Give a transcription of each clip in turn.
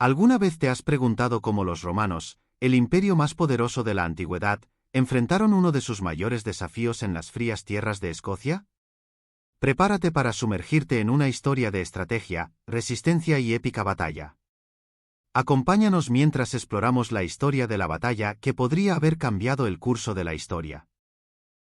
¿Alguna vez te has preguntado cómo los romanos, el imperio más poderoso de la antigüedad, enfrentaron uno de sus mayores desafíos en las frías tierras de Escocia? Prepárate para sumergirte en una historia de estrategia, resistencia y épica batalla. Acompáñanos mientras exploramos la historia de la batalla que podría haber cambiado el curso de la historia.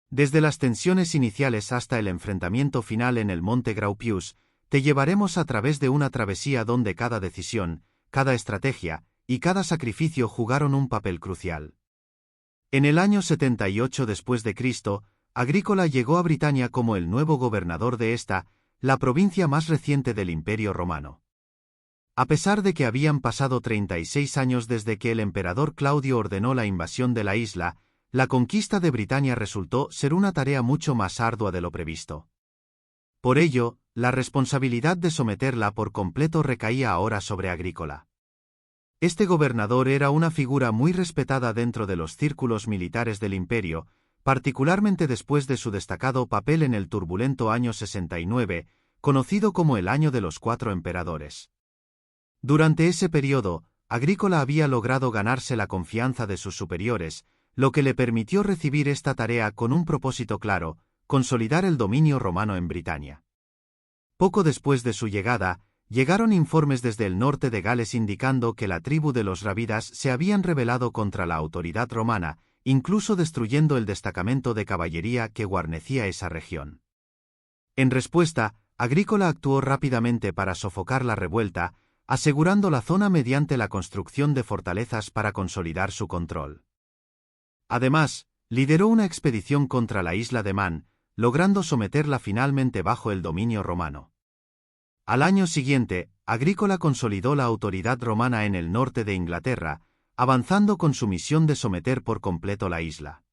Desde las tensiones iniciales hasta el enfrentamiento final en el Monte Graupius, te llevaremos a través de una travesía donde cada decisión, cada estrategia y cada sacrificio jugaron un papel crucial. En el año 78 después de Cristo, Agrícola llegó a Britania como el nuevo gobernador de esta, la provincia más reciente del Imperio Romano. A pesar de que habían pasado 36 años desde que el emperador Claudio ordenó la invasión de la isla, la conquista de Britania resultó ser una tarea mucho más ardua de lo previsto. Por ello, la responsabilidad de someterla por completo recaía ahora sobre Agrícola. Este gobernador era una figura muy respetada dentro de los círculos militares del imperio, particularmente después de su destacado papel en el turbulento año 69, conocido como el Año de los Cuatro Emperadores. Durante ese periodo, Agrícola había logrado ganarse la confianza de sus superiores, lo que le permitió recibir esta tarea con un propósito claro: consolidar el dominio romano en Britania. Poco después de su llegada, llegaron informes desde el norte de Gales indicando que la tribu de los Rábidas se habían rebelado contra la autoridad romana, incluso destruyendo el destacamento de caballería que guarnecía esa región. En respuesta, Agrícola actuó rápidamente para sofocar la revuelta, asegurando la zona mediante la construcción de fortalezas para consolidar su control. Además, lideró una expedición contra la isla de Man, logrando someterla finalmente bajo el dominio romano. Al año siguiente, Agrícola consolidó la autoridad romana en el norte de Inglaterra, avanzando con su misión de someter por completo la isla.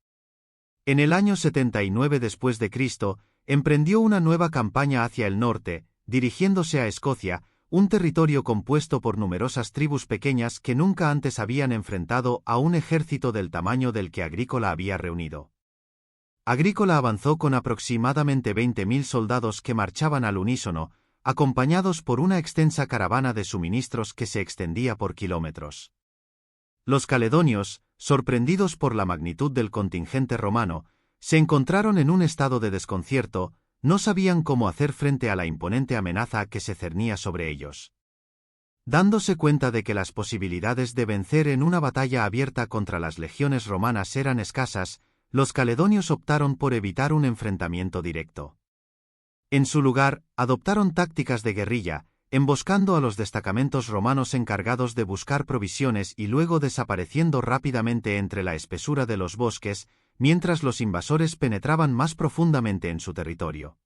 En el año 79 después de Cristo, emprendió una nueva campaña hacia el norte, dirigiéndose a Escocia, un territorio compuesto por numerosas tribus pequeñas que nunca antes habían enfrentado a un ejército del tamaño del que Agrícola había reunido. Agrícola avanzó con aproximadamente 20.000 soldados que marchaban al unísono, acompañados por una extensa caravana de suministros que se extendía por kilómetros. Los caledonios, sorprendidos por la magnitud del contingente romano, se encontraron en un estado de desconcierto, no sabían cómo hacer frente a la imponente amenaza que se cernía sobre ellos. Dándose cuenta de que las posibilidades de vencer en una batalla abierta contra las legiones romanas eran escasas, los caledonios optaron por evitar un enfrentamiento directo. En su lugar, adoptaron tácticas de guerrilla, emboscando a los destacamentos romanos encargados de buscar provisiones y luego desapareciendo rápidamente entre la espesura de los bosques, mientras los invasores penetraban más profundamente en su territorio.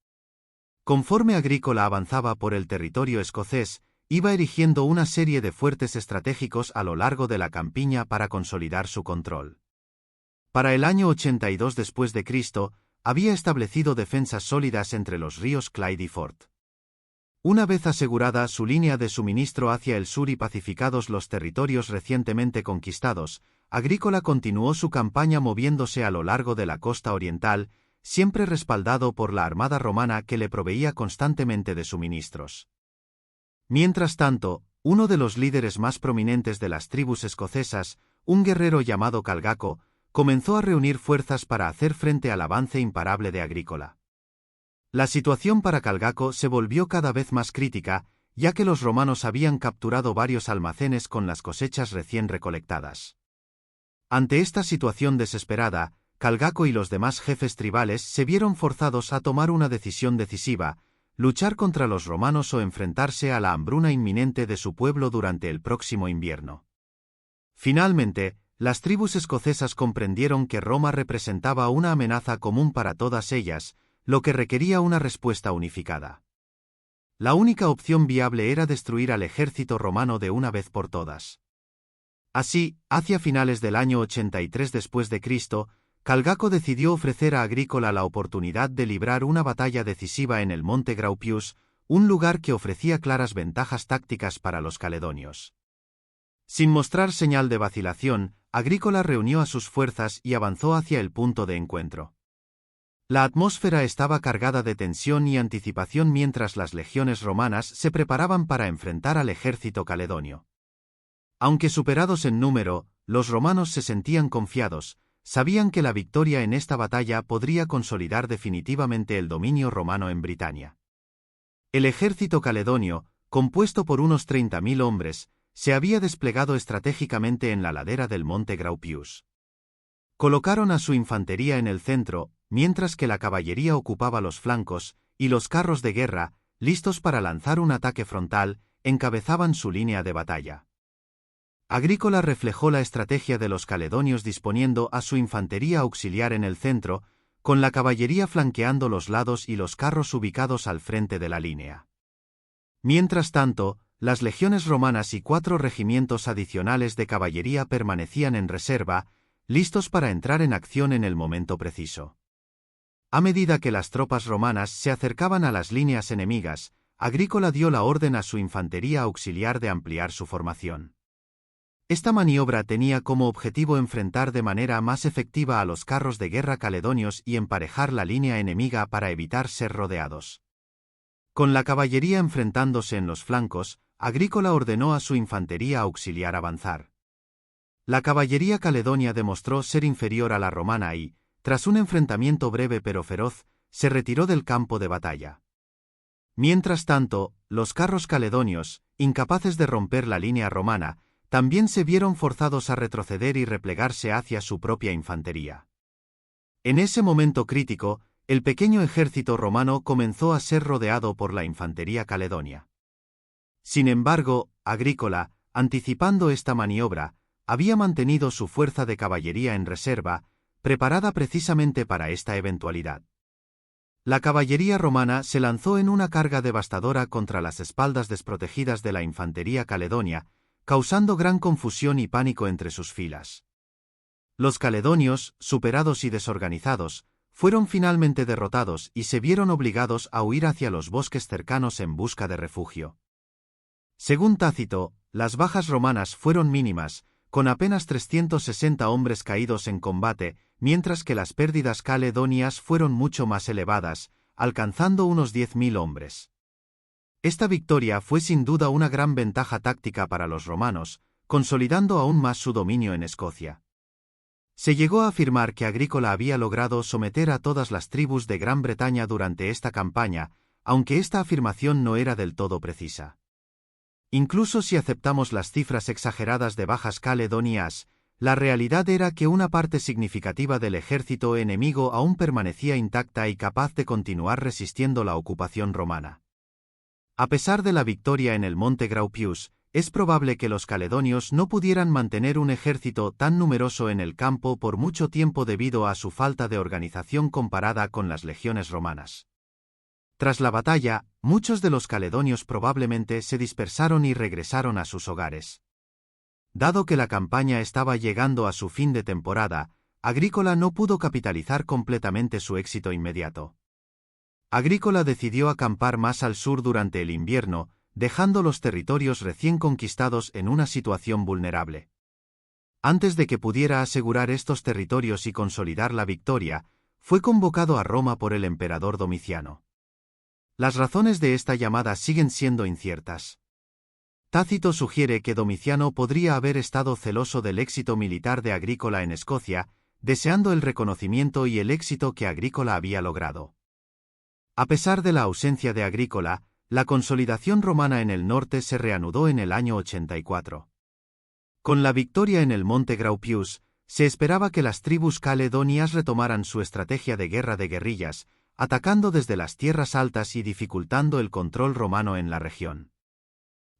Conforme Agrícola avanzaba por el territorio escocés, iba erigiendo una serie de fuertes estratégicos a lo largo de la campiña para consolidar su control. Para el año 82 después de Cristo, había establecido defensas sólidas entre los ríos Clyde y Forth. Una vez asegurada su línea de suministro hacia el sur y pacificados los territorios recientemente conquistados, Agrícola continuó su campaña moviéndose a lo largo de la costa oriental, siempre respaldado por la armada romana que le proveía constantemente de suministros. Mientras tanto, uno de los líderes más prominentes de las tribus escocesas, un guerrero llamado Calgaco, comenzó a reunir fuerzas para hacer frente al avance imparable de Agrícola. La situación para Calgaco se volvió cada vez más crítica, ya que los romanos habían capturado varios almacenes con las cosechas recién recolectadas. Ante esta situación desesperada, Calgaco y los demás jefes tribales se vieron forzados a tomar una decisión decisiva: luchar contra los romanos o enfrentarse a la hambruna inminente de su pueblo durante el próximo invierno. Finalmente, las tribus escocesas comprendieron que Roma representaba una amenaza común para todas ellas, lo que requería una respuesta unificada. La única opción viable era destruir al ejército romano de una vez por todas. Así, hacia finales del año 83 después de Cristo, Calgaco decidió ofrecer a Agrícola la oportunidad de librar una batalla decisiva en el Monte Graupius, un lugar que ofrecía claras ventajas tácticas para los caledonios. Sin mostrar señal de vacilación, Agrícola reunió a sus fuerzas y avanzó hacia el punto de encuentro. La atmósfera estaba cargada de tensión y anticipación mientras las legiones romanas se preparaban para enfrentar al ejército caledonio. Aunque superados en número, los romanos se sentían confiados, sabían que la victoria en esta batalla podría consolidar definitivamente el dominio romano en Britania. El ejército caledonio, compuesto por unos 30.000 hombres, se había desplegado estratégicamente en la ladera del monte Graupius. Colocaron a su infantería en el centro, mientras que la caballería ocupaba los flancos, y los carros de guerra, listos para lanzar un ataque frontal, encabezaban su línea de batalla. Agrícola reflejó la estrategia de los caledonios disponiendo a su infantería auxiliar en el centro, con la caballería flanqueando los lados y los carros ubicados al frente de la línea. Mientras tanto, las legiones romanas y 4 regimientos adicionales de caballería permanecían en reserva, listos para entrar en acción en el momento preciso. A medida que las tropas romanas se acercaban a las líneas enemigas, Agrícola dio la orden a su infantería auxiliar de ampliar su formación. Esta maniobra tenía como objetivo enfrentar de manera más efectiva a los carros de guerra caledonios y emparejar la línea enemiga para evitar ser rodeados. Con la caballería enfrentándose en los flancos, Agrícola ordenó a su infantería auxiliar avanzar. La caballería caledonia demostró ser inferior a la romana y, tras un enfrentamiento breve pero feroz, se retiró del campo de batalla. Mientras tanto, los carros caledonios, incapaces de romper la línea romana, también se vieron forzados a retroceder y replegarse hacia su propia infantería. En ese momento crítico, el pequeño ejército romano comenzó a ser rodeado por la infantería caledonia. Sin embargo, Agrícola, anticipando esta maniobra, había mantenido su fuerza de caballería en reserva, preparada precisamente para esta eventualidad. La caballería romana se lanzó en una carga devastadora contra las espaldas desprotegidas de la infantería caledonia, causando gran confusión y pánico entre sus filas. Los caledonios, superados y desorganizados, fueron finalmente derrotados y se vieron obligados a huir hacia los bosques cercanos en busca de refugio. Según Tácito, las bajas romanas fueron mínimas, con apenas 360 hombres caídos en combate, mientras que las pérdidas caledonias fueron mucho más elevadas, alcanzando unos 10.000 hombres. Esta victoria fue sin duda una gran ventaja táctica para los romanos, consolidando aún más su dominio en Escocia. Se llegó a afirmar que Agrícola había logrado someter a todas las tribus de Gran Bretaña durante esta campaña, aunque esta afirmación no era del todo precisa. Incluso si aceptamos las cifras exageradas de bajas caledonias, la realidad era que una parte significativa del ejército enemigo aún permanecía intacta y capaz de continuar resistiendo la ocupación romana. A pesar de la victoria en el monte Graupius, es probable que los caledonios no pudieran mantener un ejército tan numeroso en el campo por mucho tiempo debido a su falta de organización comparada con las legiones romanas. Tras la batalla, muchos de los caledonios probablemente se dispersaron y regresaron a sus hogares. Dado que la campaña estaba llegando a su fin de temporada, Agrícola no pudo capitalizar completamente su éxito inmediato. Agrícola decidió acampar más al sur durante el invierno, dejando los territorios recién conquistados en una situación vulnerable. Antes de que pudiera asegurar estos territorios y consolidar la victoria, fue convocado a Roma por el emperador Domiciano. Las razones de esta llamada siguen siendo inciertas. Tácito sugiere que Domiciano podría haber estado celoso del éxito militar de Agrícola en Escocia, deseando el reconocimiento y el éxito que Agrícola había logrado. A pesar de la ausencia de Agrícola, la consolidación romana en el norte se reanudó en el año 84. Con la victoria en el monte Graupius, se esperaba que las tribus caledonias retomaran su estrategia de guerra de guerrillas, atacando desde las tierras altas y dificultando el control romano en la región.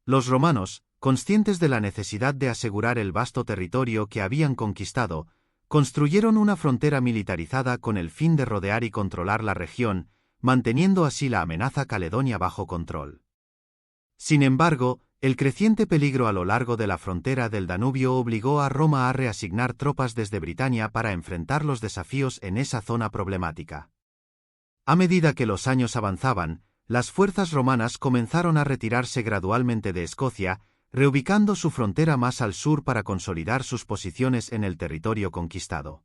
Los romanos, conscientes de la necesidad de asegurar el vasto territorio que habían conquistado, construyeron una frontera militarizada con el fin de rodear y controlar la región, manteniendo así la amenaza caledonia bajo control. Sin embargo, el creciente peligro a lo largo de la frontera del Danubio obligó a Roma a reasignar tropas desde Britania para enfrentar los desafíos en esa zona problemática. A medida que los años avanzaban, las fuerzas romanas comenzaron a retirarse gradualmente de Escocia, reubicando su frontera más al sur para consolidar sus posiciones en el territorio conquistado.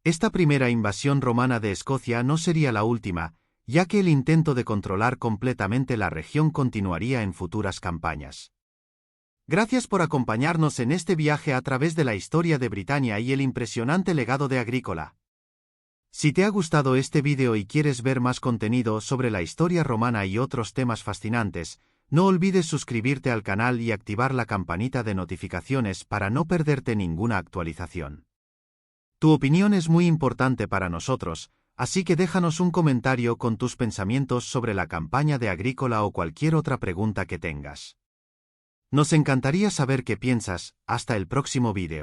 Esta primera invasión romana de Escocia no sería la última, ya que el intento de controlar completamente la región continuaría en futuras campañas. Gracias por acompañarnos en este viaje a través de la historia de Britania y el impresionante legado de Agrícola. Si te ha gustado este vídeo y quieres ver más contenido sobre la historia romana y otros temas fascinantes, no olvides suscribirte al canal y activar la campanita de notificaciones para no perderte ninguna actualización. Tu opinión es muy importante para nosotros, así que déjanos un comentario con tus pensamientos sobre la campaña de Agrícola o cualquier otra pregunta que tengas. Nos encantaría saber qué piensas. Hasta el próximo vídeo.